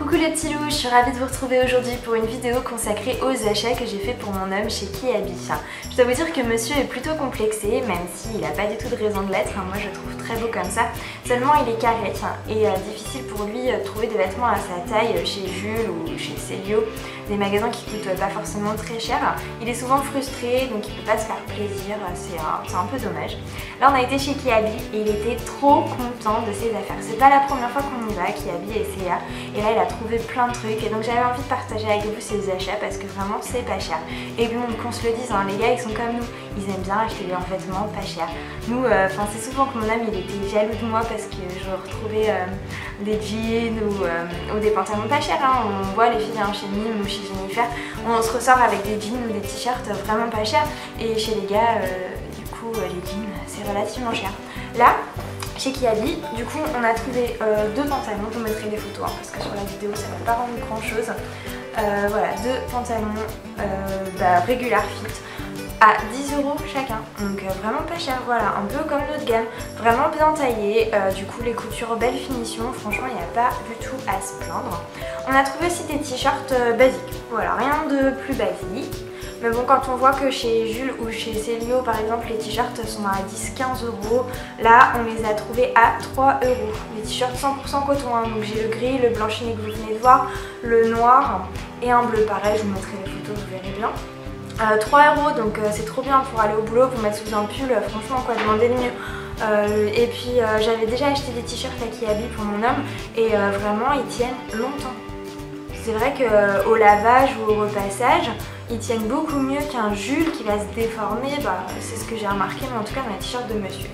Coucou les petits loups, je suis ravie de vous retrouver aujourd'hui pour une vidéo consacrée aux achats que j'ai fait pour mon homme chez Kiabi. Je dois vous dire que monsieur est plutôt complexé, même s'il n'a pas du tout de raison de l'être, moi je le trouve très beau comme ça. Seulement il est carré et difficile pour lui de trouver des vêtements à sa taille chez Jules ou chez Célio, des magasins qui coûtent pas forcément très cher. Il est souvent frustré, donc il peut pas se faire plaisir, c'est un peu dommage. Là on a été chez Kiabi et il était trop content de ses affaires. C'est pas la première fois qu'on y va, Kiabi et CA, et là il a trouvé plein de trucs et donc j'avais envie de partager avec vous ces achats parce que vraiment c'est pas cher. Et bon, qu'on se le dise, les gars ils sont comme nous, ils aiment bien acheter leurs vêtements pas chers. Nous, c'est souvent que mon homme il était jaloux de moi parce que je retrouvais des jeans ou des pantalons pas chers. On voit les filles chez Nîmes ou chez Jennifer, on se ressort avec des jeans ou des t-shirts vraiment pas chers, et chez les gars du coup les jeans c'est relativement cher. Là chez Kiabi, du coup on a trouvé deux pantalons, je vous mettrai des photos parce que sur la vidéo ça va pas rendre grand chose. Voilà, deux pantalons regular fit à 10 € chacun, donc vraiment pas cher, voilà, un peu comme notre gamme, vraiment bien taillé, du coup les coutures belle finition, franchement il n'y a pas du tout à se plaindre. On a trouvé aussi des t-shirts basiques, voilà, rien de plus basique. Mais bon, quand on voit que chez Jules ou chez Célio par exemple les t-shirts sont à 10-15 €, là on les a trouvés à 3 €. Les t-shirts 100% coton, donc j'ai le gris, le blanc chiné que vous venez de voir, le noir et un bleu, pareil, je vous mettrai les photos, vous verrez bien. 3 €, donc c'est trop bien pour aller au boulot, vous mettre sous un pull, franchement quoi demander de mieux. Et puis j'avais déjà acheté des t-shirts à Kiabi pour mon homme et vraiment ils tiennent longtemps. C'est vrai qu'au lavage ou au repassage, ils tiennent beaucoup mieux qu'un Jules qui va se déformer, c'est ce que j'ai remarqué, mais en tout cas dans les t-shirts de monsieur.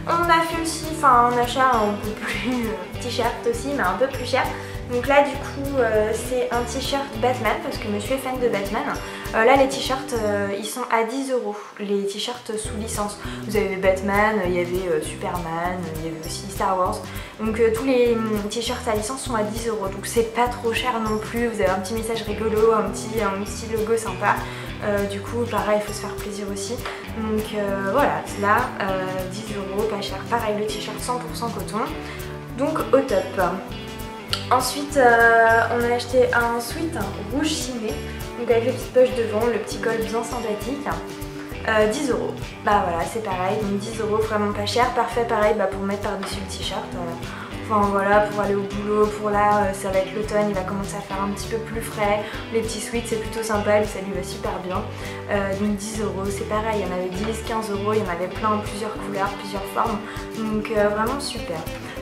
On a fait aussi un achat un peu plus t-shirt aussi, mais un peu plus cher. Donc là du coup c'est un t-shirt Batman parce que monsieur est fan de Batman. Là les t-shirts ils sont à 10 €, les t-shirts sous licence. Vous avez Batman, il y avait Superman, il y avait aussi Star Wars. Donc tous les t-shirts à licence sont à 10 €, donc c'est pas trop cher non plus. Vous avez un petit message rigolo, un petit logo sympa. Du coup pareil, il faut se faire plaisir aussi. Donc voilà, là 10 €, pas cher. Pareil, le t-shirt 100% coton, donc au top. Ensuite on a acheté un sweat rouge ciné, donc avec les petites poches devant, le petit col bien sympathique, 10 €. Bah voilà, c'est pareil, donc 10 € vraiment pas cher, parfait pareil pour mettre par dessus le t-shirt. Enfin voilà, pour aller au boulot, pour là ça va être l'automne, il va commencer à faire un petit peu plus frais. Les petits sweats c'est plutôt sympa, ça lui va super bien. Donc 10 €, c'est pareil, il y en avait 10-15 €, il y en avait plein, plusieurs couleurs, plusieurs formes, donc vraiment super.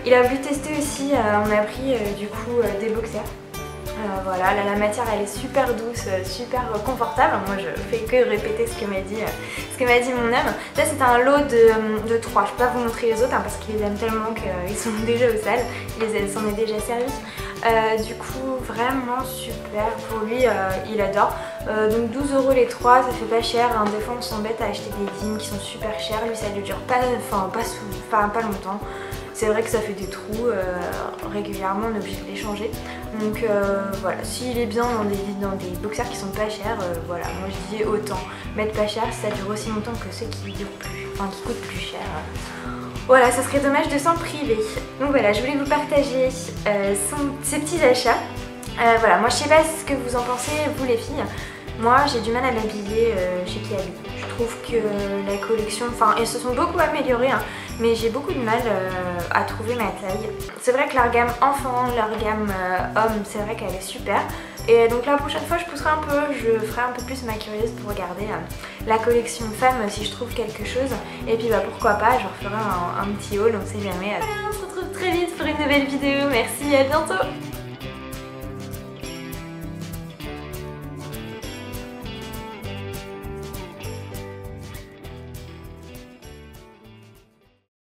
Il a voulu tester aussi, on a pris du coup des boxers. Voilà, là, la matière elle est super douce, super confortable. Moi je fais que répéter ce que m'a dit mon homme. Là c'est un lot de 3, je peux pas vous montrer les autres parce qu'il les aime tellement qu'ils sont déjà au sale, il s'en est déjà servi. Du coup vraiment super, pour lui il adore. Donc 12 € les 3, ça fait pas cher, des fois on s'embête à acheter des jeans qui sont super chers, lui ça lui dure pas longtemps. C'est vrai que ça fait des trous, régulièrement on est obligé de les changer. Donc voilà, s'il est bien dans des boxers qui sont pas chers, voilà, moi je dis autant mettre pas cher, ça dure aussi longtemps que ceux qui durent plus, qui coûtent plus cher. Voilà, ça serait dommage de s'en priver. Donc voilà, je voulais vous partager ces petits achats. Voilà, moi je sais pas ce que vous en pensez, vous les filles. Moi j'ai du mal à m'habiller chez Kiabi. Je trouve que la collection, elles se sont beaucoup améliorées, mais j'ai beaucoup de mal à trouver ma taille. C'est vrai que leur gamme enfant, leur gamme homme, c'est vrai qu'elle est super. Et donc la prochaine fois je pousserai un peu, je ferai un peu plus ma curieuse pour regarder la collection femme si je trouve quelque chose. Et puis pourquoi pas, je referai un petit haul, on sait jamais. Voilà, on se retrouve très vite pour une nouvelle vidéo, merci, à bientôt.